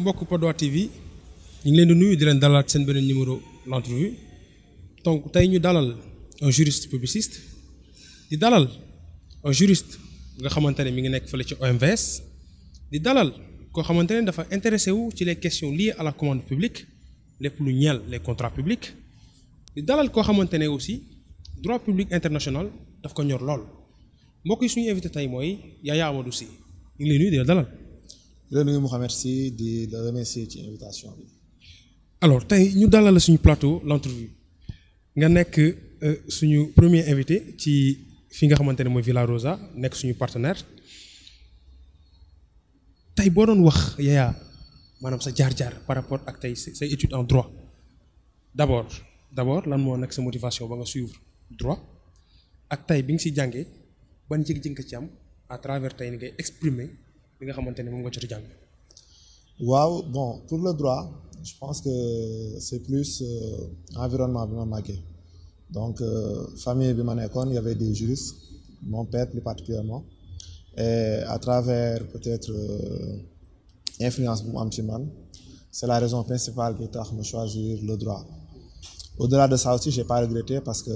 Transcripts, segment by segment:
mbokk Padoa TV ñu ngi leen di nuyu di leen dalalaat seen beneen numéro l'entrevue donc tey ñu dalal un juriste publiciste di dalal un juriste nga xamante ne mi ngi nekk fële ci OMVS di dalal koo xamante ne dafa intéressé wu ci les questions liées à la commande publique lépp lu ñeel les contrats publics di dalal koo xamante ne aussi droit public international daf ko ñor lool mbokk yi suñu invité tey mooy Yaya Amadou Sy ñu ngi lay nuyu di la dalal. di la nuyu Mouhamed Sy di la remercier ci invitation bi. alors tey ñu dalal la suñu plateau l'entrevue nga nekk suñu premier invité ci fi nga xamante ne mooy Villa Rosa nekk suñu partenaire tey boo doon wax Yaya maanaam sa jaar-jaar par rapport ak tey say études en droit d'abord lan moo nekk sa motivation ba nga suivre droit ak tey bi nga si jàngee ban jëg-jëg nga ci am à travers tey ni ngay exprimer bi nga xamante ne moom nga jot a jàng. waaw bon pour le droit je pense que c'est plus environnement bi ma màggee donc famille bi ma nekkoon y avait des juristes mon père plus particulièrement et à travers peut-être influence bu mu am ci man c'est la raison principale bi tax ma choisir le droit. Au-delà de ça aussi j'ai pas regretté parce que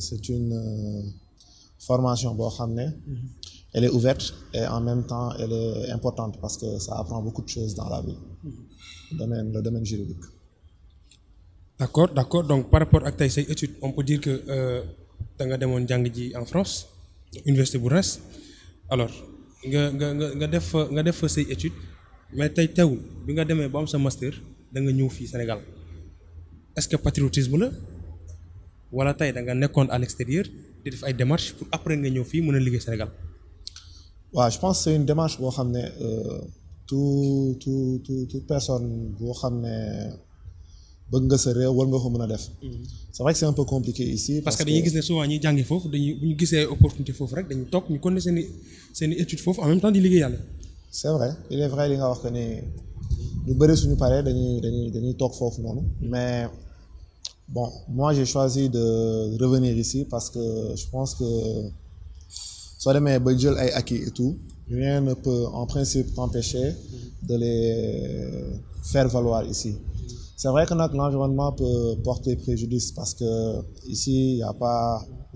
c'est une formation boo xam ne elle est ouverte et en même temps elle est importante parce que ça apprend beaucoup de choses dans la vie le domaine juridique. D'accord donc par rapport ak tey say études on peut dire que da nga demoon jàng ji en France université bu Reims alors nga def fa say études mais tey teewul bi nga demee ba am sa master da nga ñëw fii Sénégal est-ce que patriotisme la wala tey da nga nekkoon à l'extérieur di def ay démarches pour après nga ñëw fii mën a liggéey Sénégal. waaw je pense que c'est une démarche boo xam ne toute personne boo xam ne bëgg nga sa réew war nga ko mën a def. c'est vrai que c'est un peu compliqué ici. parce que dañuy gis ne souvent ñuy jàngi foofu bu ñu gisee opportunité foofu rek dañuy toog ñu continuer seen i études foofu en même temps di liggéey yàlla. c'est vrai il est vrai li nga wax que ni ñu bëri suñu paree dañuy toog foofu noonu mais bon moi j'ai choisi de revenir ici parce que je pense que soo demee ba jël ay acquis et tout rien ne peut en principe t'empêcher de les faire valoir ici. C'est vrai que nag l'environnement peut porter préjudice parce que ici il y a pas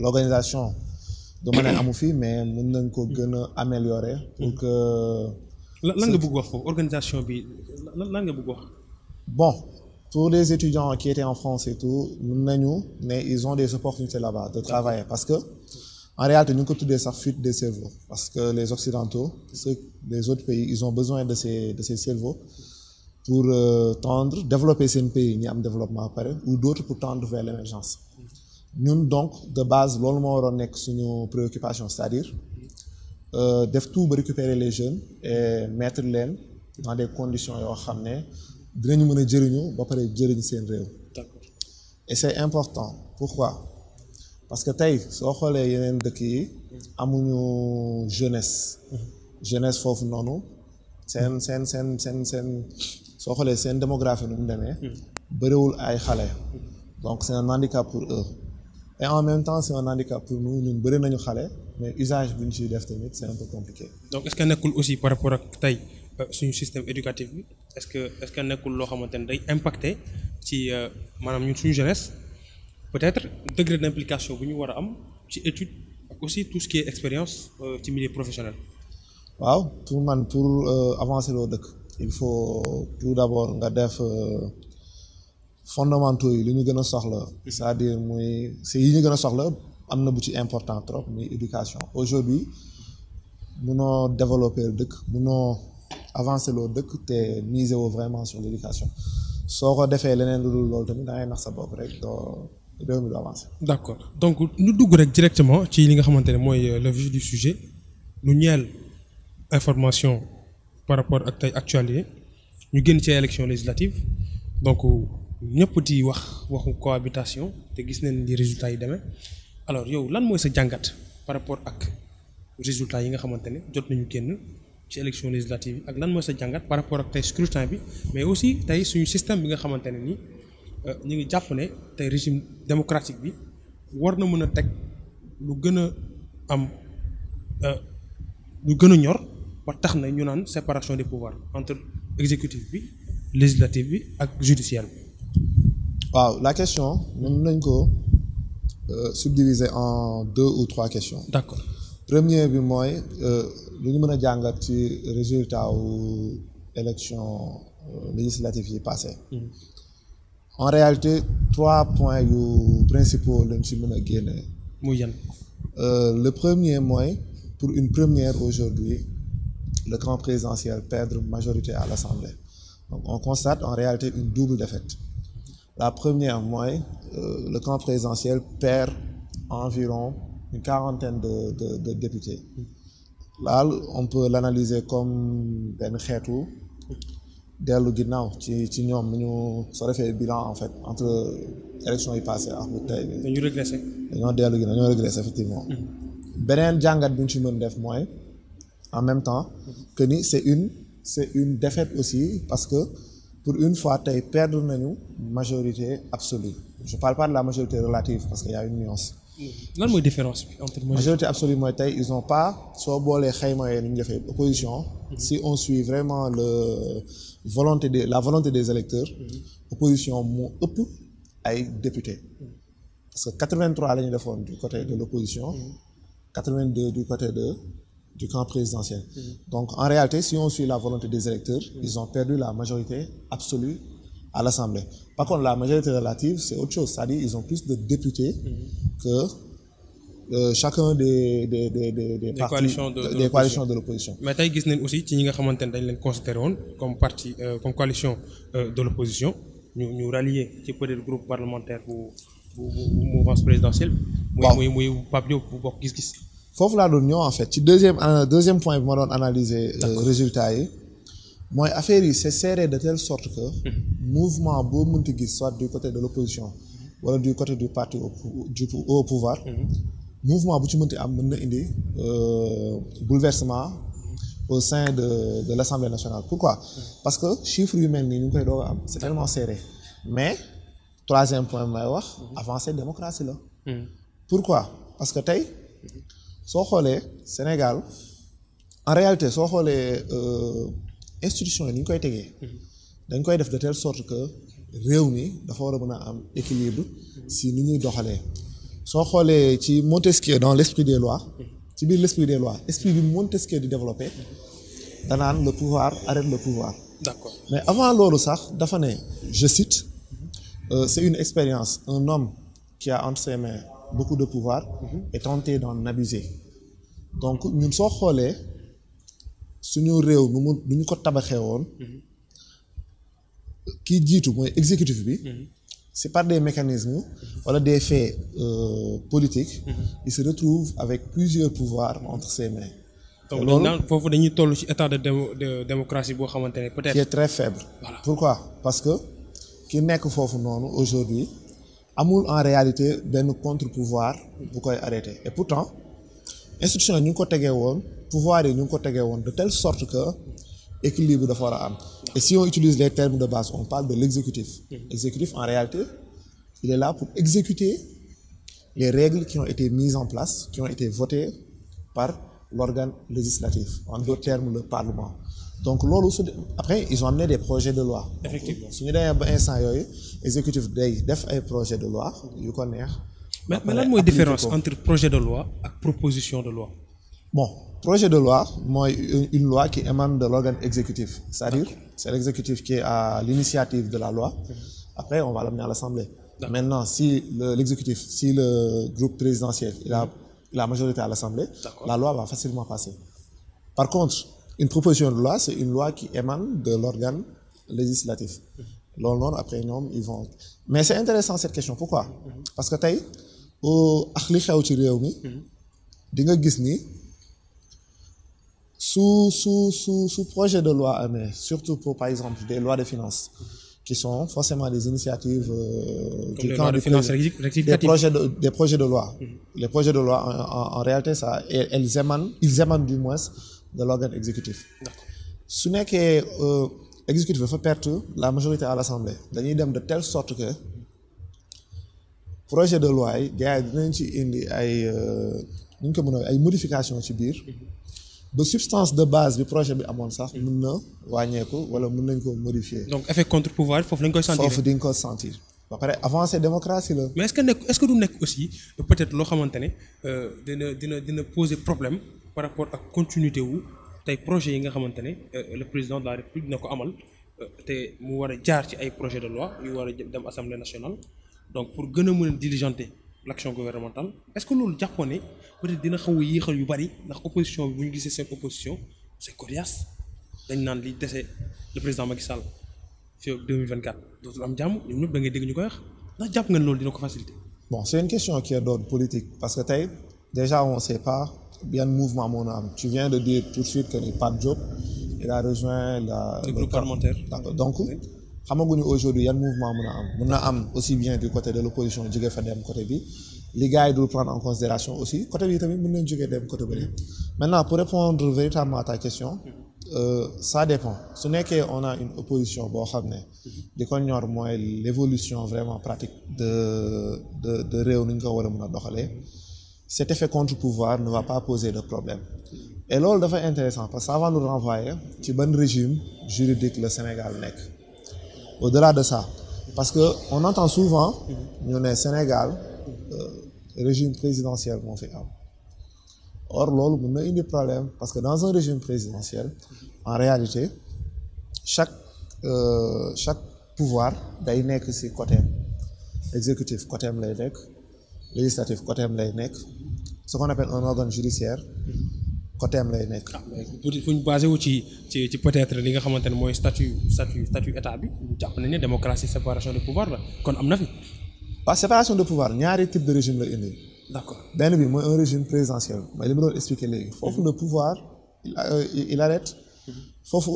l'organisation de manière amu fi mais mën nañ ko gën a améliorer pour que. lan nga bëgg wax foofu organisation bi lan nga bëgg wax. bon pour les étudiants qui étaient en France et tout mën nañu ne ils ont des opportunités là-bas de travailler parce que en réalité ñu ngi ko tuddee sax fuite des cerveaux parce que les occidentaux les autres pays ils ont besoin de ces cerveaux pour développer seen pays ñi am développement à pare ou d'autres pour tendre vers l'émergence ñun donc de base loolu moo waroon nekk suñu préoccupation c'est-à-dire def tout ba récupérer les jeunes et mettre leen dans des conditions yoo xam ne dinañu mën a jëriñu ba pare jëriñ seen réew. D'accord. Et c'est important pourquoi parce que tey soo xoolee yeneen dëkk yi amuñu jeunesse foofu noonu seen soo xoolee seen démographie nu mu demee bëriwul ay xale donc c'est un handicap pour eux et en même temps c'est un handicap pour nous ñun bëri nañu xale mais usage bi ñu ciy def tamit c'est un peu compliqué. donc est-ce que nekkul aussi par rapport ak tey suñu système éducatif bi est-ce que nekkul loo xamante ne day impacter ci maanaam ñun suñu jeunesse peut-être degré d'implication bu ñu war a am ci étude ak aussi tout ce qui est expérience ci milieu professionnel. waaw pour avancer loo dëkk il faut tout d'abord nga def fondamentaux yi li ñu gën a soxla c'est-à-dire muy c'est yi ñu gën a soxla am na bu ci important trop muy éducation aujourd'hui munoo développer dëkk munoo avancer loo dëkk te miser woo vraiment sur l'éducation soo ko defee leneen lu dul loolu tamit da ngay nax sa bopp rek doo réew mi du avancer. d'accord donc ñu dugg rek directement ci li nga xamante ne mooy le vif du sujet lu ñeel information par rapport ak tey actualité ñu génn ci élection législative donc ñëpp di waxu cohabitation te gis nañ ni résultats yi demee alors yow lan mooy sa jàngat par rapport ak résultats yi nga xamante ne jot nañu génn ci élection législative yi ak lan mooy sa jàngat par rapport ak tey scrutin bi mais aussi tey suñu système bi nga xamante ne ni ñu ngi jàpp ne tey régime démocratique bi war na mën a teg lu gën a am lu gën a ñor ba tax na ñu naan séparation des pouvoirs entre exécutif bi législative bi ak judiciaire bi. waaw la question mën nañ ko subdiviser en 2 ou 3 questions. D'accord. Premier bi mooy lu ñu mën a jàngat ci résultat wu élection législative yi passé. En réalité 3 points yu principaux lañ ci mën a génne. muy yan. Le premier mooy pour une première aujourd'hui le camp présidentiel perdre majorité à l'Assemblée. Donc on constate en réalité une double défaite. La première mooy le camp présidentiel perd environ une quarantaine de députés. Là on peut l'analyser comme benn xeetu dellu ginnaaw ci ñoom ñu soo defee bilan en fait entre élection yi passé ak bu tey bi. dañu régressé. dañoo dellu ginnaaw dañoo régressé effectivement. beneen jàngat bi ñu ci mën def mooy en même temps que ni c'est une défaite aussi parce que pour une fois tey perdre nañu majorité absolue. Je parle pas de la majorité relative parce qu'il y a une nuance. lan mooy différence bi entre majorité absolue mooy tey ils ont pas soo boolee xayma yee ni ñu defee opposition. Si on suit vraiment la volonté des électeurs. Opposition moo ëpp ay députés. Parce que 83 la ñu defoon du côté de l'opposition. 82 du côté du camp présidentiel. Donc en réalité si on suit la volonté des électeurs. Ils ont perdu la majorité absolue à l'Assemblée. Par contre la majorité relative c'est autre chose, c'est-à-dire ils ont plus de députés que chacun des partis des coalitions de l'opposition. Mais tey gis nañ aussi ci ñi nga xamante ne dañ leen considéré woon comme parti comme coalition de l'opposition ñu rallier ci peut-être groupe parlementaire bu mouvance présidentielle. waaw muy Pape Diop bu bokk gis-gis. foofu laa doon ñëw en fait ci deuxième point bi ma doon analyser résultats yi mooy affaire yi c'est serré de telle sorte que mouvement boo mënti gis soit du côté de l'opposition wala du côté du parti au pouvoir mouvement bu ci mënti am mën na indi bouleversement au sein de l'Assemblée nationale. Pourquoi? Parce que chiffres yu mel nii ñu ngi koy doog a am c'est tellement serré mais troisième point may wax avancée démocratie la. Pourquoi? Parce que tey soo xoolee Sénégal en réalité soo xoolee institutions yi ni ñu koy tegee dañ koy def de telle sorte que réew mi dafa war a mën a am équilibre si ni ñuy doxalee soo xoolee ci Montesquieu dans l'esprit des lois ci biir l'esprit des lois esprit bi Montesquieu di développé danaan le pouvoir arrête le pouvoir. D'accord. Mais avant loolu sax dafa ne je cite c'est une expérience un homme qui a entre ses mains beaucoup de pouvoir est tenté d'en abuser. Donc ñun soo xoolee suñu réew nu ñu ko tabaxee woon kii jiitu mooy exécutif bi c'est par des mécanismes wala des faits politiques il se retrouve avec plusieurs pouvoirs entre ses mains. Donc loolu foofu dañuy toll ci état de démocratie boo xamante ne peut-être. qui est très faible. Voilà. Pourquoi? Parce que ki nekk foofu noonu aujourd'hui amul en réalité benn contre-pouvoir bu koy arrêter et pourtant institution yi ñu ngi ko tegee woon pouvoir yi ñu ngi ko tegee woon de telle sorte que équilibre dafa war a am. Et si on utilise les termes de base on parle de l'exécutif. L'exécutif en réalité il est là pour exécuter les règles qui ont été mises en place qui ont été votées par l'organe législatif en d'autres termes le Parlement. Donc loolu après ils ont amené des projets de loi. Effectivement su ñu demee ba instant yooyu exécutif day def ay projets de loi yu ko neex. mais lan mooy différence entre projet de loi ak proposition de loi. Bon projet de loi mooy une loi qui émane de l'organe exécutif c'est-à-dire c'est l'exécutif qui est à l'initiative de la loi. Après on va l'amener à l'Assemblée. Maintenant si l'exécutif si le groupe présidentiel il a la majorité à l'Assemblée. La loi va facilement passer. Par contre une proposition de loi c'est une loi qui émane de l'organe législatif. Loolu noonu après ñoom ils vont mais c'est intéressant cette question pourquoi? Parce que tey ak li xew ci réew mi di nga gis ni su projet de loi amee surtout pour par exemple des lois de finances qui sont forcément des initiatives du camp du président, des projets de loi. Les projets de loi en réalité ça ils émanent du moins de l'organe exécutif. Su nekkee exécutif dafa perdre la majorité à l'Assemblée dañuy dem de telle sorte que projet de loi yi gars yi dinañ ci indi ay nu ñu ko mën a ay modifications ci biir ba substance de base bi projet bi amoon sax mën na wàññeeku wala mën nañ ko modifier. donc effet contre pouvoir foofu lañ koy sentir. foofu di nga ko sentir. ba pare avancée démocratie la. mais est-ce que du nekk aussi peut-être loo xamante ne dina poser problème par rapport ak continuité wu tey projet yi nga xamante ne le président de la République dina ko amal te mu war a jaar ci ay projet de loi yu war a dem assemblée nationale donc pour gën a mën a diligenter l'action gouvernementale est-ce que loolu jàppoon ne peut-être dina xaw a yéexal yu bari ndax opposition bi bu ñu gisee seen opposition c'est coriace dañ naan li dese le président Macky Sall fii ak 2024 dootul am jàmm ñoom ñëpp da ngay dégg ñu koy wax ndax jàpp nga ne loolu dina ko faciliter. Bon, c'est une question qui est d'ordre politique parce que tey déjà on ne sait pas bien mouvement moo na am tu viens de dire tout de suite que ni Pape Diop il a rejoint le groupe parlementaire. D'accord donc xamaguñu aujourd'hui yan mouvement mën na am aussi bien du côté de l'opposition jóge fa dem côté bi li gars yi dul prendre en considération aussi côté bi tamit mën nañ jógee dem côté bële. Maintenant pour répondre véritablement à ta question ça dépend su nekkee on a une opposition boo xam ne li ko ñor mooy l'évolution vraiment pratique de réew ni ñu ko war a mën a doxalee cet effet contre-pouvoir ne va pas poser de problème et loolu dafa intéressant parce que ça va nous renvoyer ci ban régime juridique le Sénégal nekk au-delà de ça parce que on entend souvent ñu ne Sénégal régime présidentiel moo fi am or loolu mën na indi problème parce que dans un régime présidentiel en réalité chaque pouvoir day nekk ci côté exécutif côté am lay nekk législatif côté am lay nekk ce qu'on appelle un organe judiciaire côté am lay nekk. pour ñu basé wu ci peut-être li nga xamante ne mooy statut état bi jàpp nañ ne démocratie séparation de pouvoir la kon am na fi. waaw séparation de pouvoir ñaari type de régime la indi. D'accord benn bi mooy un régime présidentiel mooy li ma doon expliquer léegi foofu le pouvoir il arrête foofu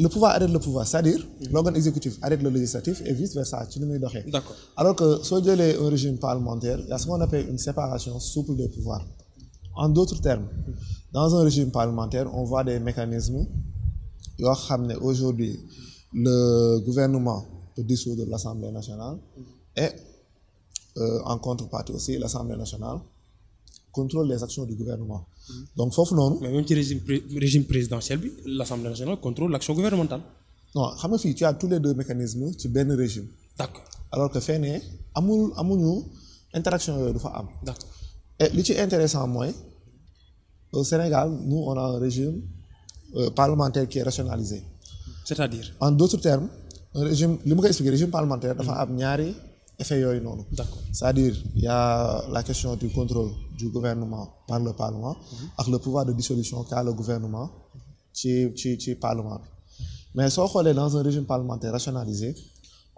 le pouvoir arrête le pouvoir c'est-à-dire l'organe exécutif arrête le législatif et vice versa ci ni muy doxee. D'accord alors que soo jëlee un régime parlementaire il y a ce qu'on appelle une séparation souple des pouvoirs en d'autres termes dans un régime parlementaire on voit des mécanismes yoo xam ne aujourd'hui le gouvernement peut dissoudre l'Assemblée nationale et en contrepartie aussi l'Assemblée nationale contrôle les actions du gouvernement. Donc foofu noonu. mais même ci régime présidentiel bi l'Assemblée nationale contrôle l'action gouvernementale. non xam nga fii tu as tous les deux mécanismes ci benn régime. D'accord alors que feneen amuñu interaction yooyu du fa am. D'accord et li ci intéressant mooy au Sénégal nous on a un régime parlementaire qui est rationalisé. c'est-à-dire. en d'autres termes un régime li ma koy expliquer régime parlementaire dafa am ñaari. effet yooyu noonu. D'accord c'est-à-dire il y a la question du contrôle du gouvernement par le parlement ak le pouvoir de dissolution qu'a le gouvernement ci parlement bi mais soo xoolee dans un régime parlementaire rationalisé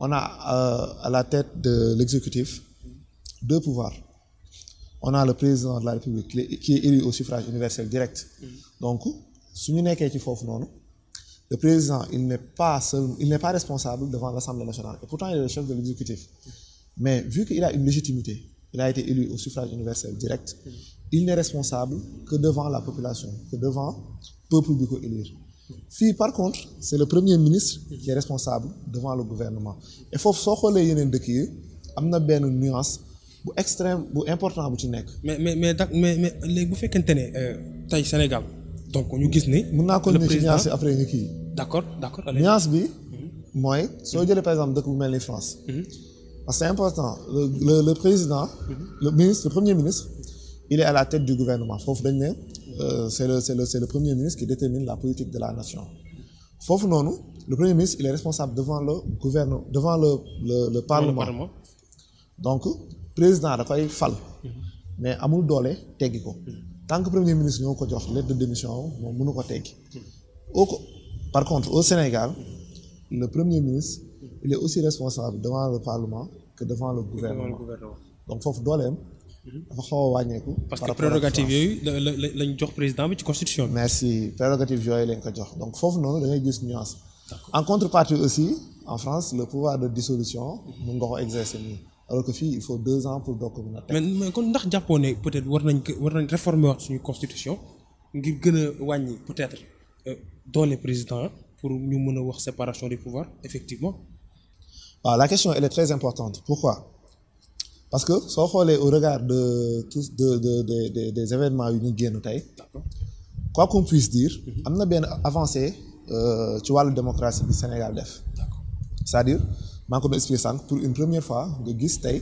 on a à la tête de l'exécutif deux pouvoirs on a le président de la République qui est élu au suffrage universel direct donc su ñu nekkee ci foofu noonu le président il n'est pas responsable devant l'Assemblée nationale et pourtant il est le chef de l'exécutif. Mais vu qu'il a une légitimité, il a été élu au suffrage universel direct, il n'est responsable que devant la population, que devant le peuple bi ko élire. Fii par contre, c'est le premier ministre qui est responsable devant le gouvernement. Et foofu soo xoolee yeneen dëkk yi am na benn nuance bu extrême bu important bu ci nekk. mais léegi bu fekkente ne tey Sénégal donc ñu gis ne. mën naa continuer ci nuance yi après ñu kii. D'accord nuance bi mooy soo jëlee par exemple dëkk bu mel ni France. Parce que c'est important le président le premier ministre il est à la tête du gouvernement foofu dañ ne c'est le premier ministre qui détermine la politique de la nation foofu noonu le premier ministre il est responsable devant le gouvernement devant le parlement donc président da koy fal mais amul doole teggi ko tant que premier ministre ñoo ko jox lettre de démission moom mënu ko teggi par contre au Sénégal le premier ministre il est aussi responsable devant le parlement que devant le gouvernement donc foofu dooleem dafa xaw a wàññeeku. parce que prérogative yooyu lañ jox président bi ci constitution bi. merci prérogative yooyu lañ ko jox donc foofu noonu da ngay gis nuance. en contrepartie aussi en France le pouvoir de dissolution mun nga ko exercer nii alors que fii il faut 2 ans pour doog ko mën a teg. mais kon ndax jàppoo ne peut-être war nañ réformer wax suñu constitution ngir gën a wàññi peut-être doole président pour ñu mën a wax séparation des pouvoirs effectivement. waaw la question elle est très importante pourquoi parce que soo xoolee au regard de tous des événements yu ñu génn tey quoi qu'on puisse dire am na benn avancée ci wàllu démocratie bi Sénégal def c'est-à-dire maa ngi ko doon expliquer sànq pour une première fois nga gis tey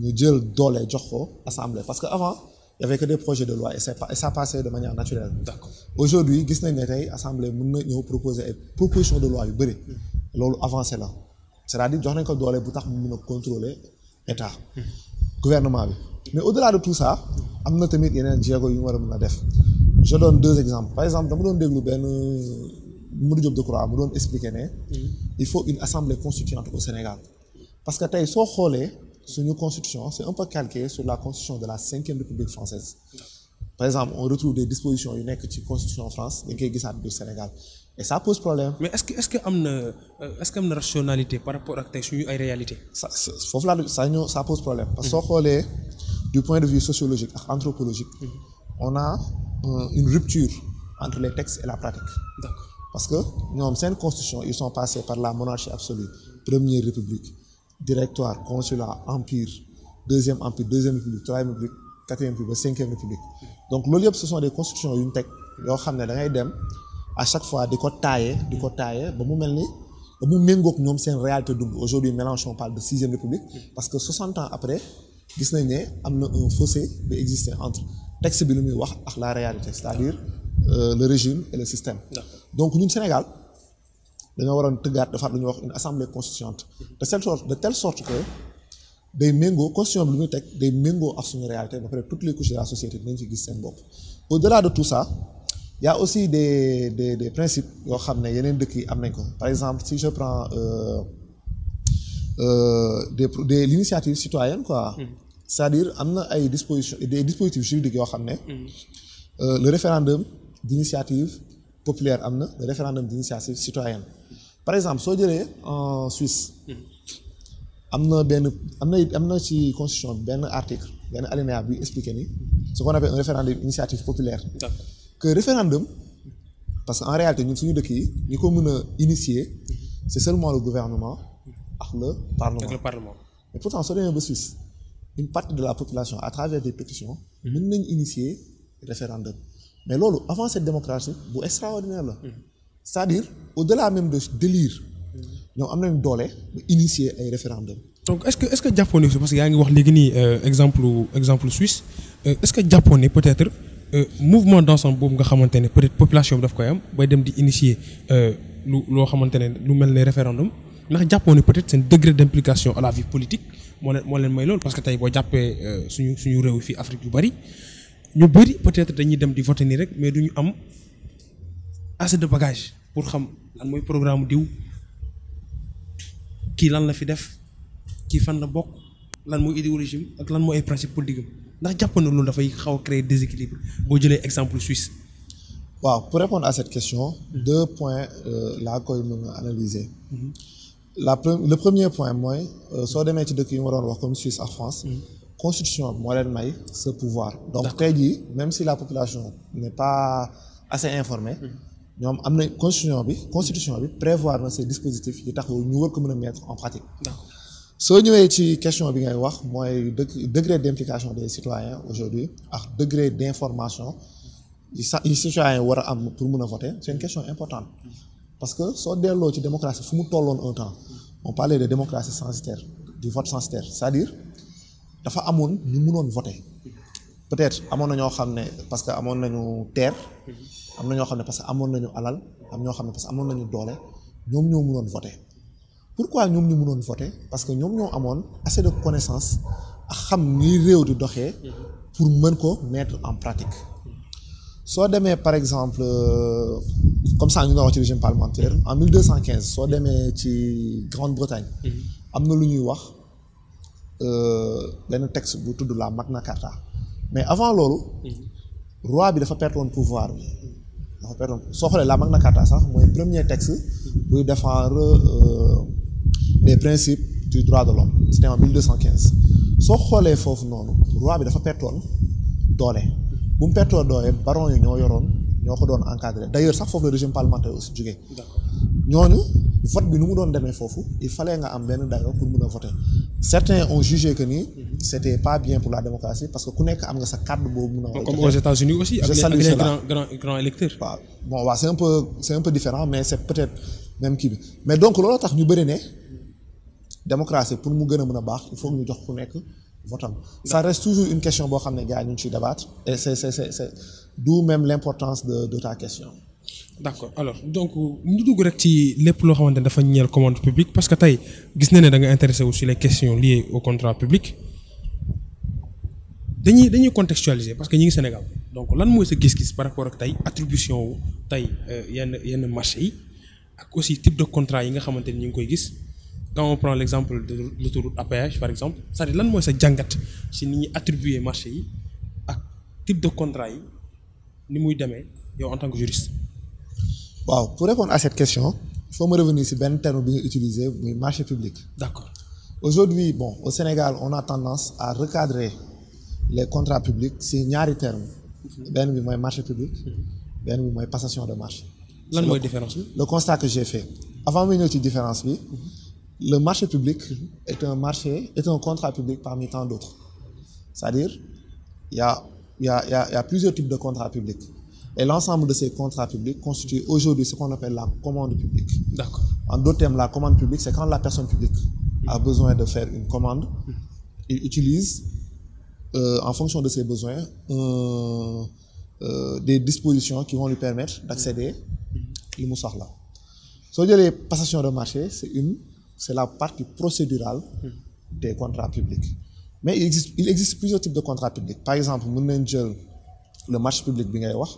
ñu jël doole jox ko assemblée parce que avant il y avait que des projets de loi et ça passait de manière naturelle. D'accord. Aujourd'hui gis nañ ne tey assemblée mën na ñëw proposer ay proposition de loi yu bëri loolu avancé la c'est-à-dire jox nañ ko doole bu tax mu mën a contrôler état gouvernement bi mais au-delà de tout ça am na tamit yeneen jéego yu ñu war a mën a def je donne deux exemples par exemple dama doon déglu benn Modou Diop Decroix mu doon expliquer ne il faut une assemblée constituante au Sénégal parce que tey soo xoolee suñu constitution c'est un peu calqué sur la constitution de la 5e République française par exemple on retrouve des dispositions yu nekk ci constitution France dañ koy gisaat biir Sénégal et ça pose problème. mais est-ce que am na rationalité par rapport ak tey suñu ay réalité foofu laa ça pose problème parce que soo xoolee du point de vue sociologique ak anthropologique on a une rupture entre les textes et la pratique. D'accord. Parce que ñoom seen constitution ils sont passés par la monarchie absolue première république directoire consulat empire deuxième république troisième république quatrième république ba cinquième république donc loolu yëpp ce sont des constitutions yu ñu teg yoo xam ne da ngay dem à chaque fois di ko taaye ba mu mel ni ba mu méngoog ñoom seen réalité dund aujourd'hui Mélenchon parle de sixième république parce que 60 ans après gis nañ ne am na un fossé bi exister entre texte bi lu muy wax ak la réalité c'est-à-dire le régime et le système. Donc ñun Sénégal dañoo waroon tëggaat dafa lu ñuy wax une assemblée constituante de telle sorte que day méngoo constitution bi lu muy teg day méngoo ak suñu réalité ba pare toutes les couches de la société dinañ ci gis seen bopp. Au-delà de tout ça il y a aussi des principes yoo xam ne yeneen dëkk yi am nañ ko par exemple si je prends l'initiative citoyenne quoi. C'est-à-dire am na ay dispositifs juridiques yoo xam ne le référendum d'initiative populaire am na le référendum d'initiative citoyenne par exemple soo jëlee en Suisse am na ci constitution bi benn article benn alinéa bi expliqué ni ce qu'on appelle un référendum d'initiative populaire. D'accord. Que référendum parce que en réalité ñun suñu dëkk yi ñi ko mën a initier c'est seulement le gouvernement ak le parlement. Mais pourtant soo demee ba Suisse une partie de la population à travers des pétitions mën nañ initier référendum mais loolu avancée démocratique bu extraordinaire la c'est-à-dire au-delà même de délire ñoom am nañ doole ba initier ay référendum. Donc est-ce que jàppoon ne parce que yaa ngi wax léegi nii exemple Suisse est-ce que jàppoon ne peut-être mouvement d'ensemble boobu nga xamante ne peut-être population bi daf koy am bay dem di initier loo xamante ne lu mel ne référendum ndax jàppoon ne peut-être seen degré d'implication à la vie politique moo leen may loolu parce que tey boo jàppee suñu réew fii Afrique yu bari ñu bari peut-être dañuy dem di voter nii rek mais duñu am assez de bagage pour xam lan mooy programme diw kii lan la fi def kii fan la bokk lan mooy idéologie ak lan mooy ay principe politique am ndax jàpp na loolu dafay xaw a créer déséquilibre boo jëlee exemple Suisse. waaw pour répondre à cette question deux points laa koy mën a analyser. Le premier point mooy soo demee ci dëkk yi ma doon wax comme Suisse ak France. Constitution moo leen may ce pouvoir. Donc tey jii même si la population n'est pas assez informée. ñoom am na constitution bi prévoir na ces dispositifs yi tax ñu war ko mën a mettre en pratique. D'accord. Soo ñëwee ci question bi ngay wax mooy degré d'implication des citoyens aujourd'hui ak degré d'information yi citoyens war a am pour mën a voter c'est une question importante parce que soo delloo ci démocratie fu mu tolloon un temps on parlait de démocratie censitaire du vote censitaire c'est-à-dire dafa amoon ñu mënoon voter peut-être amoon na ñoo xam ne parce que amoon nañu terre am na ñoo xam ne parce que amoon nañu alal am ñoo xam ne parce que amoon nañu doole ñoom ñoo mënoon voter. Pourquoi ñoom ñu mënoon voter parce que ñoom ñoo amoon assez de connaissances ak xam ni réew di doxee pour mën ko mettre en pratique soo demee par exemple comme ça ñu nga wax ci régime parlementaire en 1215 soo demee ci Grande-Bretagne am na lu ñuy wax benn texte bu tudd la Magna Carta mais avant loolu roi bi dafa perdre woon pouvoir bi soo xoolee la Magna Carta sax mooy premier texte buy défendre des principes du droit de l'homme c'était en 1215 soo xoolee foofu noonu roi bi dafa pertoon doole bu mu pertoon doole baron yi ñoo ko doon encadrer d'ailleurs sax foofu le régime parlementaire aussi jógee ñooñu vote bi nu mu doon demee foofu il fallait nga am benn dayoo pour mën a voter certains ont jugé que ni c'était pas bien pour la démocratie parce que ku nekk am nga sa carte boobu mun a. comme aux États-Unis aussi. Je ak salue les cela. grands électeurs. waaw bon waaw c'est un peu différent mais c'est peut-être même kii bi mais donc loolu tax ñu bëri ne démocratie pour mu gën a mën a baax il faut que ñu jox ku nekk votam ça reste toujours une question boo xam ne gars yi ñu ngi ciy débattre et c'est d'où même l'importance de ta question. d'accord alors donc ñu dugg rek ci lépp loo xamante ne dafa ñeel commande publique parce que tey gis na ne da nga intéressé wu sur les questions liées au contrat public dañuy contextualiser parce que ñi ngi Sénégal donc lan mooy sa gis-gis par rapport ak tey attribution wu tey yenn marché yi ak aussi type de contrat yi nga xamante ni ñu ngi koy gis quand on prend l'exemple de l'autoroute à péage par exemple c'est-à-dire lan mooy sa jàngat ci ni ñuy attribuer marché yi ak type de contrat yi ni muy demee yow en tant que juriste. waaw pour répondre à cette question il faut me revenir ci benn terme bi nga utiliser muy marché public. D'accord. Aujourd'hui bon au Sénégal on a tendance à recadrer les contrats publics ci ñaari termes benn bi mooy marché public benn bi mooy passation de marché. lan mooy différence bi. Le constat que j'ai fait avant muy ñëw ci différence bi le marché public est un contrat public parmi tant d'autres c'est-à-dire il y a plusieurs types de contrats publics. Et l'ensemble de ces contrats publics constitue aujourd'hui ce qu'on appelle la commande publique. D'accord. En d'autres termes, la commande publique, c'est quand la personne publique a besoin de faire une commande, il utilise, en fonction de ses besoins, des dispositions qui vont lui permettre d'accéder li mu soxla. Soo jëlee passation de marché, c'est la partie procédurale des contrats publics. Mais il existe plusieurs types de contrats publics. Par exemple, mën nañ jël le marché public bi ngay wax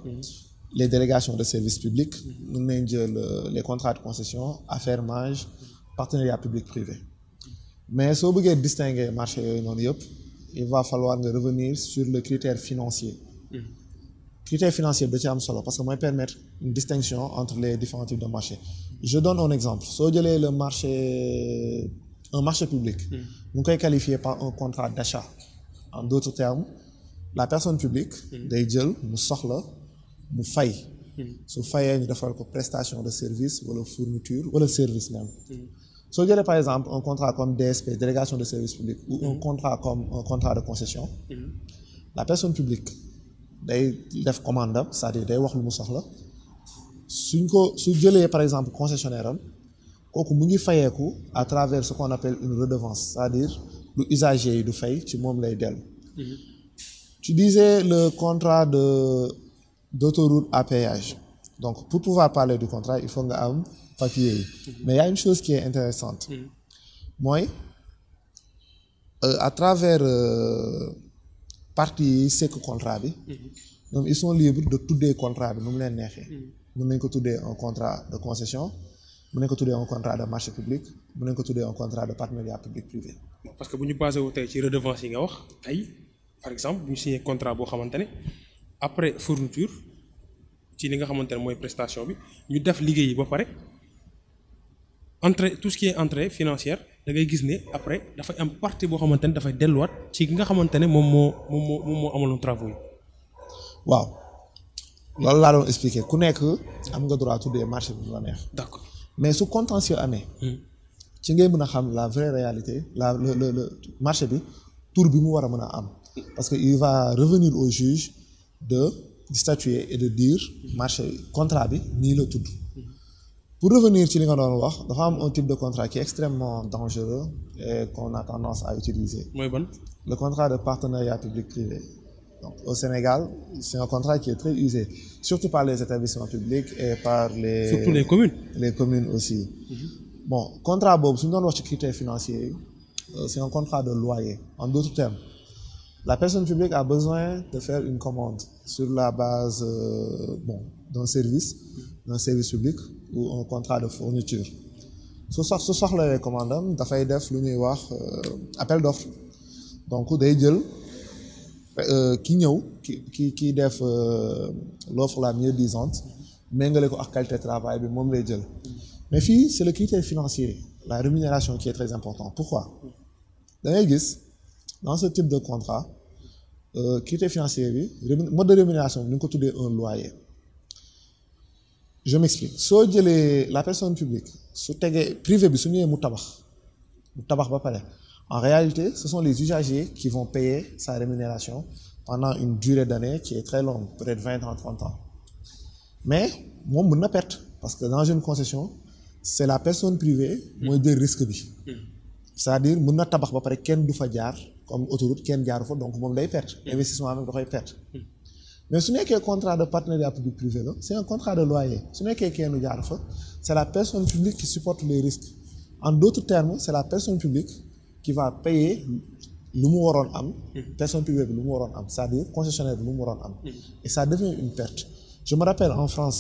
les délégations de services publics mën nañ jël les contrats de concession affermage partenariat public-privé mais soo bëggee distinguer marché yooyu noonu yëpp il va falloir nga revenir sur le critère financier critère financier bi da ci am solo parce que mooy permettre une distinction entre les différents types de marchés je donne un exemple soo jëlee un marché public ñu ngi koy qualifier par un contrat d'achat en d'autres termes la personne publique day jël mu soxla mu fay su fayee ñu defal ko prestation de service wala fourniture wala service même soo jëlee par exemple un contrat comme DSP délégation de service public ou un contrat comme un contrat de concession la personne publique day def commande am c'est-à-dire day wax lu mu soxla su jëlee par exemple concessionnaire am kooku mu ngi fayeeku à travers ce qu'on appelle une redevance c'est-à-dire lu usager yi du fay ci moom lay dellu. Tu disais le contrat d'autoroute à péage. Donc, pour pouvoir parler du contrat, il faut nga am papier yi. Mais il y a une chose qui est intéressante. Mooy à travers partie yi sekk contrat bi. ñoom ils sont libres de tuddee contrat bi nu mu leen neexee. mën nañ ko tuddee un contrat de concession mën nañ ko tuddee un contrat de marché public mën nañ ko tuddee un contrat de partenariat public-privé. parce que bu ñu basé wu tey ci redevance yi nga wax tey par exemple bu ñu signé contrat boo xamante ne après fourniture ci li nga xamante ne mooy prestation bi ñu def liggéey yi ba pare entrée tout ce qui est entrée financière da ngay gis ne après dafay am partie boo xamante ne dafay delluwaat ci ki nga xamante ne moom moo amaloon travaux yi. waaw loolu laa doon expliquer ku nekk am nga droit tuddee marché bi la neex. d'accord mais su contentieux amee. ci ngay mën a xam la vraie réalité le marché bi tour bi mu war a mën a am. parce que il va revenir au juge de statuer et de dire marché contrat bi nii la tudd. pour revenir ci li nga doon wax dafa am un type de contrat qui est extrêmement dangereux et qu'on a tendance à utiliser. mooy ban. Le contrat de partenariat public-privé. Donc, au Sénégal, c'est un contrat qui est très usé, surtout par les établissements publics et par les... Surtout les communes. Les communes aussi. Bon, contrat boobu su ñu doon wax ci critères financiers c'est un contrat de loyer. En d'autres termes, la personne publique a besoin de faire une commande sur la base d'un service public ou un contrat de fourniture. su soxlawee commande am dafay def lu ñuy wax appel d'offre. Donc day jël ki ñëw ki def l'offre la mieux disante méngale ko ak qualité travail bi moom lay jël mais fii c'est le critère financier la rémunération qui est très important pourquoi da ngay gis dans ce type de contrat critère financier bi mode de rémunération bi ni nga ko tuddee un loyer je m'explique soo jëlee la personne publique su tegee privé bi su ñëwee mu tabax ba pare En réalité, ce sont les usagers qui vont payer sa rémunération pendant une durée d'année qui est très longue, peut-être 20 ans, 30 ans. Mais moom mën na perte parce que dans une concession c'est la personne privée mooy jël risque bi c'est-à-dire mën na tabax ba pare kenn du fa jaar comme autoroute kenn jaaru fa donc moom day perte investissement bi da koy perte mais su nekkee contrat de partenariat public privé la c'est un contrat de loyer su nekkee kenn jaaru fa c'est la personne publique qui supporte les risques en d'autres termes c'est la personne publique qui va payer lu mu waroon am personne privée bi lu mu waroon am c'est-à-dire concessionnaire bi lu mu waroon am et ça devient une perte. Je me rappelle en France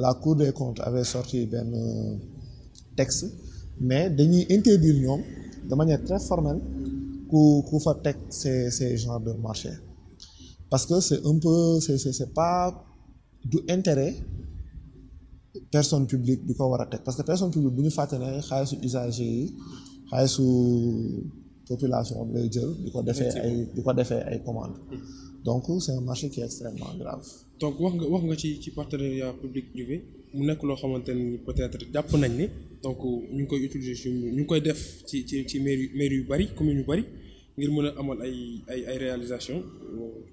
la Cour des comptes avait sorti benn texte mais dañuy interdire ñoom de manière très formelle ku fa teg ces genres de marché parce que c'est un peu c'est pas du intérêt personne publique bi ko war a teg parce que personne publique bu ñu fàtte ne xaalisu usager yi xaalisu population bi lay jël di ko defee ay commandes donc c'est un marché qui est extrêmement grave. donc wax nga ci partenariat public privé mu nekk loo xamante ni peut-être jàpp nañ ni donc ñu ngi koy utiliser ñu ngi koy def ci mairie yu bari communes yu bari ngir mën a amal ay réalisations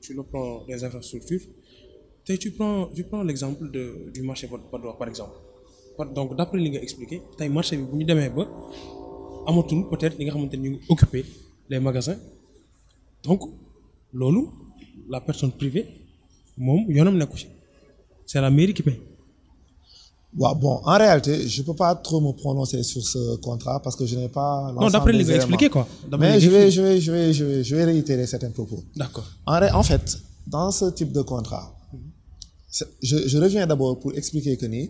sur le plan des infrastructures tey tu prends l'exemple du marché Patte d'Oie par exemple donc d'après li nga expliqué tey marché bi bu ñu demee ba amatul peut-être ñi nga xamante ni ñu ngi occuper les magasins donc loolu la personne privée moom yoonam nekku ci c'est la mairie qui paie. waaw bon en réalité je peux pas trop me prononcer sur ce contrat parce que je n'ai pas l'ensemble non d'après li nga expliqué quoi. Mais je vais réitérer certains propos. D'accord. En fait dans ce type de contrat je reviens d'abord pour expliquer que ni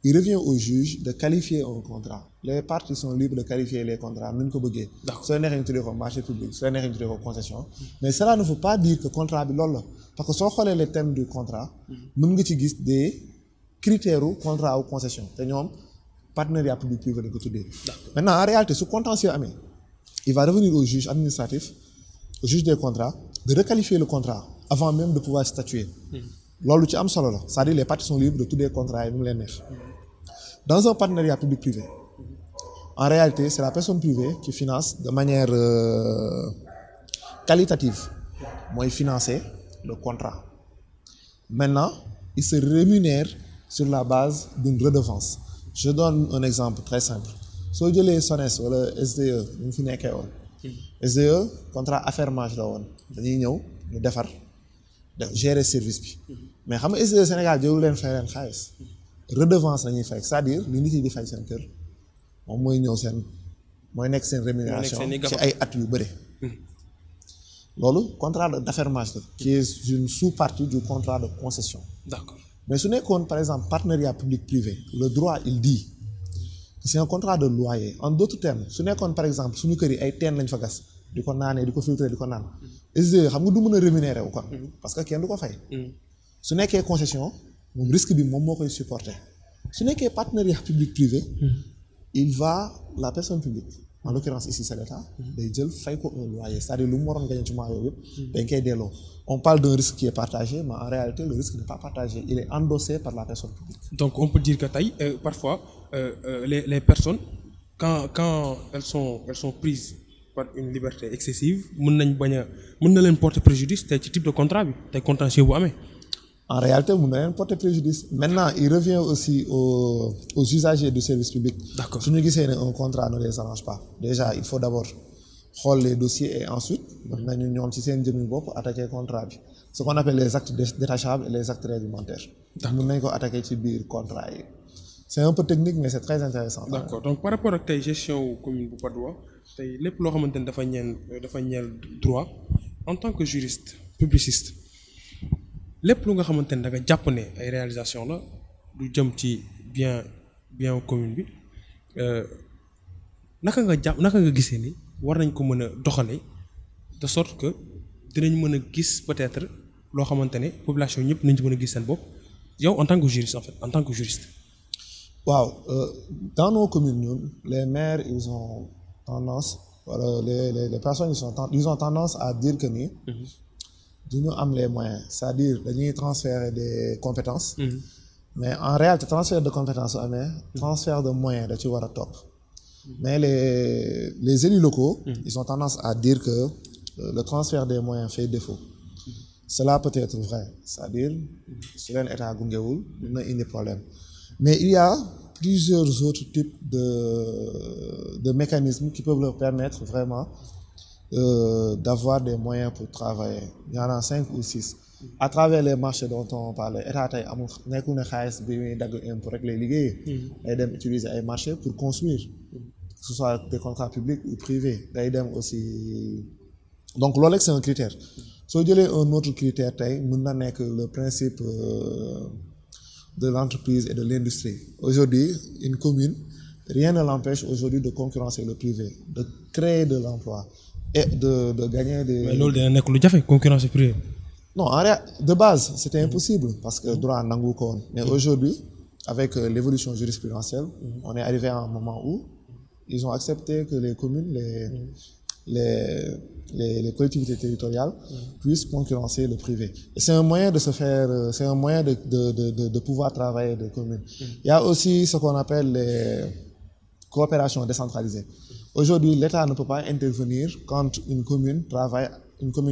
il revient au juge de qualifier un contrat les parties sont libres de qualifier les contrats nu ñu ko bëggee. D'accord. Soo neexee ñu tuddee ko marché public soo neexee ñu tuddee ko concession mais cela ne veut pas dire que contrat bi loolu la parce que soo xoolee les termes du contrat mën nga ci gis des critères u contrat ou concession te ñoom partenariat public privé lañ ko tuddee. Maintenant en réalité su contentieux amee il va revenir au juge administratif au juge des contrats de requalifier le contrat avant même de pouvoir statuer. Loolu ci am solo la c'est-à-dire les parties sont libres de tuddee contrat yi mu leen neex. Dans un partenariat public-privé en réalité c'est la personne privée qui finance de manière qualitative mooy financer le contrat maintenant il se rémunère sur la base d'une redevance je donne un exemple très simple soo jëlee SONES wala SDE ñu fi nekkee woon SDE contrat affermage la woon dañuy ñëw ñu defar gérer service bi mais xam nga SDE Sénégal jëlu leen fay leen xaalis redevance lañuy fay c'est-à-dire li nit yi di fay seen kër moom mooy ñëw seen mooy nekk seen rémunération ci ay at yu bëri loolu contrat d'affermage la qui est une sous-partie du contrat de concession. D'accord. Mais su nekkoon par exemple partenariat public-privé le droit il dit que c'est un contrat de loyer en d'autres termes su nekkoon par exemple suñu kër yi ay teen lañ fa gas di ko naanee di ko filtrer di ko naan SDE xam nga du mën a rémunérer wu quoi parce que kenn du ko fay su nekkee concession moom risque bi moom moo koy supporter su nekkee partenariat public-privé il va la personne publique en l'occurrence ici c'est l'État day jël fay ko un loyer c'est-à-dire lu mu waroon gagner ci mois yooyu yëpp dañ koy delloo on parle d'un risque qui est partagé mais en réalité le risque n'est pas partagé il est endossé par la personne publique. Donc on peut dire que tey parfois les personnes quand elles sont prises par une liberté excessive mën na leen porter préjudice tey ci type de contrat bi tey contentieux bu amee. En réalité mën na leen porter préjudice maintenant il revient aussi aux usagers du service public. D'accord. Su ñu gisee ne un contrat ne les arrange pas déjà il faut d'abord xool les dossiers et ensuite mën nañu ñoom ci seen jëmmi bopp attaquer contrat bi ce qu'on appelle les actes détachables et les actes réglementaires. Mën nañ ko attaquer ci biir contrat yi c'est un peu technique mais c'est très intéressant. D'accord donc par rapport ak tey gestion commune bu Patte d'Oie tey lépp loo xamante ni dafa ñeel droit en tant que juriste publiciste. Lépp lu nga xamante ne da nga jàpp ne ay réalisation la du jëm ci bien commune bi naka nga gisee ni war nañ ko mën a doxalee de sorte que dinañ mën a gis peut-être loo xamante ne population ñëpp nañ ci mën a gis seen bopp yow en tant que juriste en fait en tant que juriste. waaw dans nos communes ñun les maires ils ont tendance wala les personnes ils ont tendance à dire que ni. duñu am les moyens c'est-à-dire dañuy transférer des compétences mais en réalité transfert de compétences su amee transfert de moyens da ci war a topp Mais les élus locaux, ils ont tendance à dire que le transfert des moyens fait défaut. Cela peut être vrai, c'est-à-dire si leen état gungewul dina indi problème mais il y a plusieurs autres types de mécanismes qui peuvent leur permettre vraiment d'avoir des moyens pour travailler. Il y en a 5 ou 6 à travers les marchés dont on parlait état tey amul nekkul ne xaalis bi muy dagg impôt rek lay liggéey day dem utiliser ay marchés pour construire que ce soit des contrats publics ou privés day dem aussi donc loolu rek c'est un critère soo jëlee un autre critère tey mën na nekk le principe de l'entreprise et de l'industrie. Aujourd'hui une commune rien ne l'empêche aujourd'hui de concurrencer le privé de créer de l'emploi et de gagner des. mais loolu dina nekk lu jafe concurrence privée. Non, en réalité, de base, c'était impossible parce que le droit nangu ko woon. Mais aujourd'hui, avec l'évolution jurisprudentielle, on est arrivé à un moment où ils ont accepté que les communes, les collectivités territoriales puissent concurrencer le privé. Et c'est un moyen de se faire, c'est un moyen de pouvoir travailler des communes. Il y a aussi ce qu'on appelle les coopérations décentralisées. Aujourd'hui, l'État ne peut pas intervenir quand une commune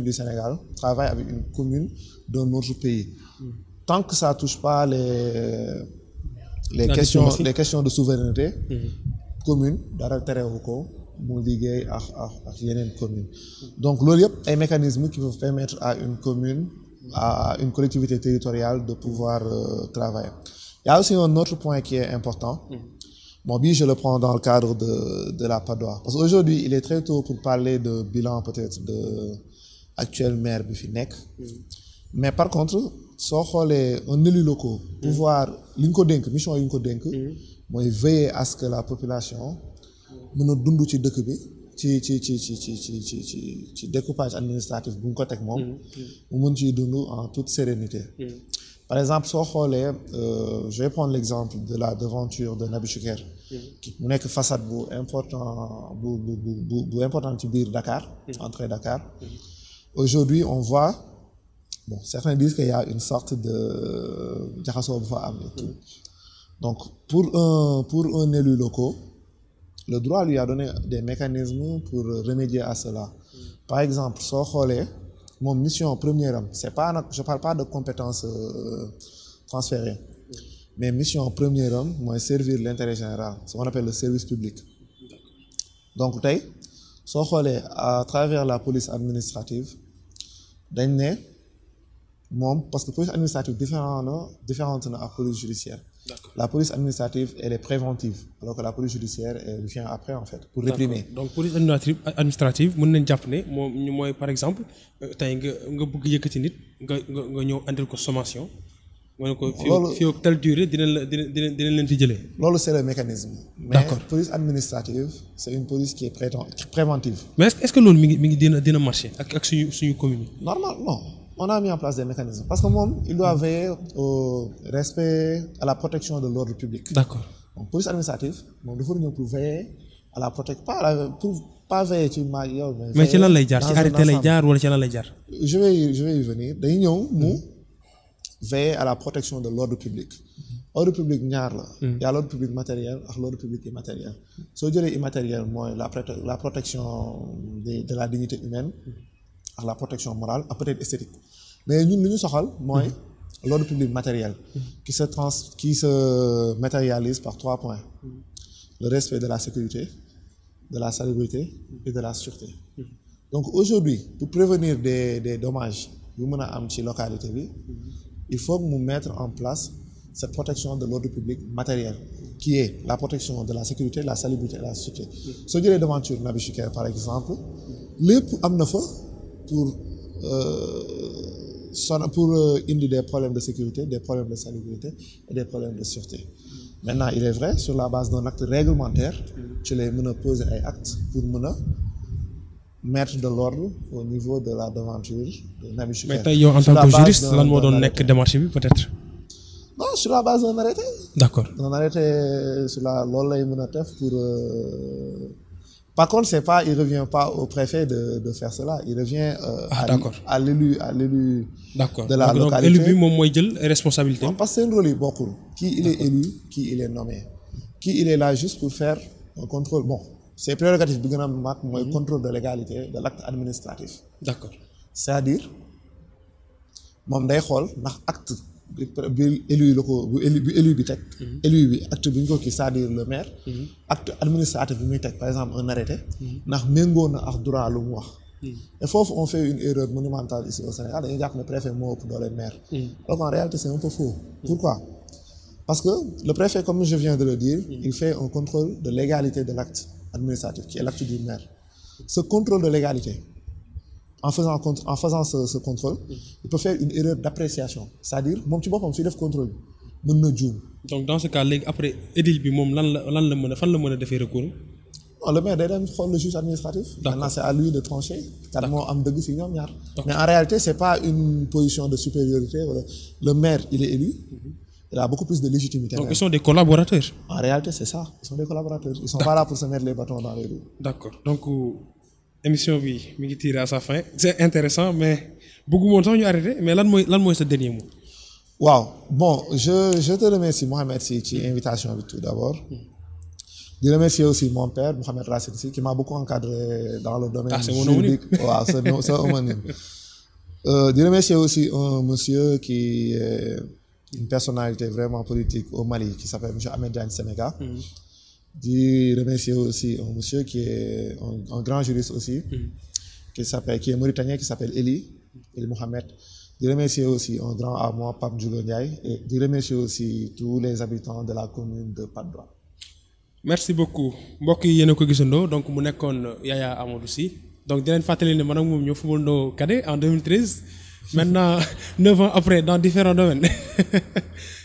du Sénégal travaille avec une commune d'un autre pays. Tant que ça ne touche pas les questions de souveraineté, commune, dara terewu ko mu liggéey ak yeneen commune. Donc loolu yëpp ay mécanismes qui peuvent permettre à une commune, à une collectivité territoriale de pouvoir travailler. Il y a aussi un autre point qui est important. Bon, lui, je le prends dans le cadre de la Padoa. Parce qu'aujourd'hui, il est très tôt pour parler de bilan peut-être de actuel maire bi fi nekk. Mais par contre, soo xoolee un élu local pouvoir li ñu ko dénk mission yi ñu ko dénk mooy veiller à ce que la population mën a dund ci dëkk bi ci découpage administratif bu ñu ko teg moom mu mën ciy dund en toute sérénité. Par exemple soo xoolee je vais prendre l'exemple de la devanture de Nabi Choucair mu nekk façade bu important ci biir Dakar entrée Dakar. Aujourd'hui on voit bon certains disent qu'il y a une sorte de jaxasoo bu fa am et tout. Donc pour un élu local le droit lui a donné des mécanismes pour remédier à cela. Par exemple soo xoolee moom mission première am c'est pas nag je parle pas de compétences transférées mais mission première am mooy servir l'intérêt général ce qu'on appelle le service public. Donc tey soo xoolee à travers la police administrative dañ ne moom parce que police administrative différente na ak police judiciaire. D'accord. La police administrative elle est préventive alors que la police judiciaire elle vient après en fait pour réprimer. Donc police administrative mën nañ jàpp ne moom mooy par exemple tey nga bëgg yëkkati nit nga ñëw andil ko sommation. loolu ko fii ak telle durée dina leen ci jëlee. Loolu c'est le mécanisme. D'accord. Mais police administrative c'est une police qui est préventive. Mais est-ce que loolu mi ngi dina marcher ak suñu commune. Normal non. On a mis en place des mécanismes parce que moom il doit veiller au respect à la protection de l'ordre public. D'accord. Donc police administrative moom dafa ñëw pour veiller à la protection pas veiller ci ma yow. mais ci lan lay jaar ci arrêté lay jaar wala ci lan lay jaar. Je vais y venir dañuy ñëw mu veiller à la protection de l'ordre public. Ordre public ñaar la. Il y a l'ordre public matériel ak l'ordre public immatériel. Soo jëlee immatériel mooy la protection de la dignité humaine. Ak la protection morale ak peut-être esthétique mais ñun li ñu soxal mooy l'ordre public matériel qui se matérialise par 3 points le respect de la sécurité de la salubrité et de la sûreté. Donc aujourd'hui pour prévenir des dommages yu mën a am ci localité bi il faut mu mettre en place cette protection de l'ordre public matériel qui est la protection de la sécurité la salubrité et la sûreté. Soo jëlee devanture Nabi Choucair par exemple lépp am na fa pour indi des problèmes de sécurité, des problèmes de salubrité et des problèmes de sûreté. Maintenant, il est vrai, sur la base d'un acte réglementaire, tu les mën a poser ay actes pour mën a mettre de l'ordre au niveau de la devanture de Nabi Choucair. Mais tey yow en tant que juriste lan moo doon nekk démarche bi peut-être. Non, sur la base d'un arrêté. D'accord. Un arrêté sur la loolu lay mën a def pour. Par contre, il revient pas au préfet de faire cela, il revient à l'élu d'accord. De la donc, localité. Élu bi moom mooy jël responsabilité. Non, parce que seen rôle yi bokkul. Kii il est élu, kii il est nommé. Kii il est là juste pour faire un contrôle bon c'est prérogative bi gën a mag mooy contrôle de légalité de l'acte administratif. d'accord c'est-à-dire moom day xool ndax acte bi élu la ko bu élu bi teg. élu bi acte bi ñu ko kii c'est-à-dire le maire. acte administratif bi muy teg par exemple un arrêté. ndax méngoo na ak droit lu mu wax. et foofu on fait une erreur monumentale ici au Sénégal dañuy jàpp ne préfet moo ëpp doole maire. alors qu'en réalité c'est un peu faux. Pourquoi? Parce que le préfet, comme je viens de le dire, il fait un contrôle de légalité de l'acte administratif, qui est l'acte du maire. Ce contrôle de légalité, en faisant ce contrôle, il peut faire une erreur d'appréciation. C'est-à-dire, mon petit bopp suy def contrôle bi mën na juum. donc dans ce cas léegi après édile bi moom lan la mën a fan la mën a defee recours. non le maire day dem xool le juge administratif. maintenant c'est à lui de trancher. kan moo am dëgg ci ñoom ñaar. mais en réalité c'est pas une position de supériorité wala le maire il est élu. Il a beaucoup plus de légitimité. Donc, ils sont des collaborateurs. En réalité, c'est ça. Ils sont des collaborateurs. Ils sont pas là pour se mettre les bâtons dans les roues. D'accord. Donc, émission bi mi ngi tiré à sa fin. C'est intéressant, mais beaucoup de gens ont arrêté. Mais lan mooy ce dernier mot. Waaw bon je te remercie Mohamed Sy ci invitation bi tout d'abord. di remercier aussi mon père Mohamed Racine Sy qui m'a beaucoup encadré dans le domaine juridique. Waaw c'est homonyme. Di remercier aussi un monsieur qui est une personnalité vraiment politique au Mali qui s'appelle monsieur Ahmed Diagne Sénéga. Di remercier aussi un monsieur qui est un grand juriste aussi. qui est mauritanien qui s'appelle Eli Mohamed. Di remercier aussi un grand à moi Pape Diogo Ndiaye et di remercier aussi tous les habitants de la commune de Patte d'Oie. Merci beaucoup mbokk yi yéen a ko gisandoo donc mu nekkoon Yaya Amadou Sy donc di leen fàttali ne man ak moom ñoo fubandoo cadet en 2013. Maintenant 9 ans après dans différents domaines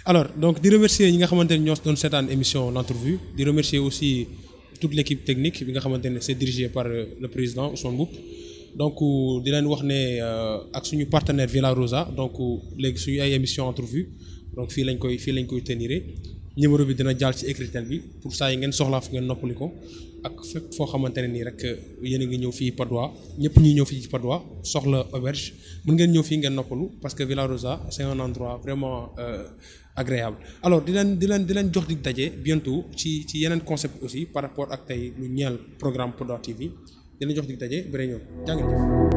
alors donc di remercier ñi nga xamante ne ñoo doon seetaan émission l'entrevue di remercier aussi toute l'équipe technique bi nga xamante ne c'est dirigé par le président Ousmane Mboup donc di leen wax ne ak suñu partenaire Villa Rosa donc léegi suñu ay émission entrevue donc fii lañ koy tenir numéro bi dina jàll ci écritel bi pour saa yi ngeen soxlaa fu ngeen noppali ko ak fépp foo xamante ne nii rek yéen a ngi ñëw fii Patte d'Oie ñëpp ñuy ñëw fii ci Patte d'Oie soxla auberge mën ngeen ñëw fii ngeen noppalu parce que Villa Rosa c'est un endroit vraiment agréable alors di leen jox dig daje bientôt ci yeneen concept aussi par rapport ak tey lu ñeel programme Patte d'Oie TV di leen jox dig daje bëre ñëw jaa ngeen jëf